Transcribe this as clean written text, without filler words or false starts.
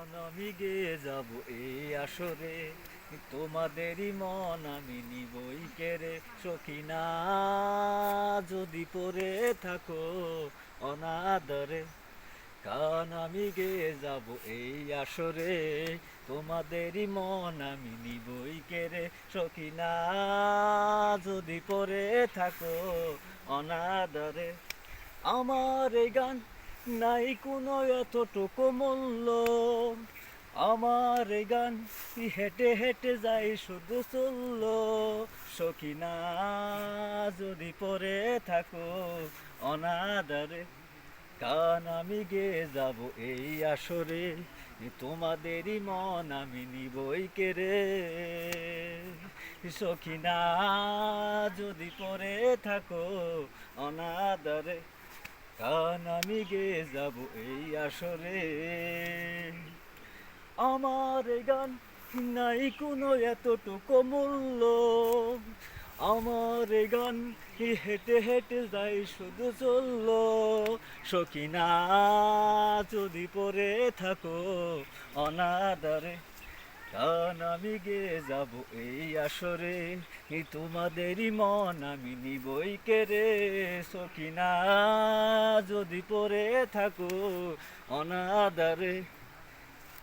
আমি গেয়ে যাব এই আসরে, তোমাদেরই মন আমি নিবই কেড়ে। সখিনা যদি পড়ে থাকো অনাদরে, গান আমি গেয়ে যাব এই আসরে, তোমাদেরই মন আমি নিবই কেড়ে। সখিনা যদি পড়ে থাকো অনাদরে, আমার এই গান নাই কোনো এতটুকু মূল্য, আমার এই গান হেঁটে হেঁটে যাই শুধু চলল। সখিনা যদি পড়ে থাকো অনাদরে, গান আমি গেয়ে যাব এই আসরে, তোমাদেরই মন আমি নিবই কেড়ে। সখিনা যদি পড়ে থাকো অনাদরে, গান আমি গেয়ে যাব এই আসরে। আমার এই গান নাই কোনো এতটুকু মূল্য, আমার এই গান হেঁটে হেঁটে যাই শুধু চলল। সখিনা যদি পড়ে থাকো অনাদরে, গান আমি গেয়ে যাব এই আসরে, তোমাদেরই মন আমি নিবই কেড়ে। সখিনা যদি পড়ে থাকো অনাদরে,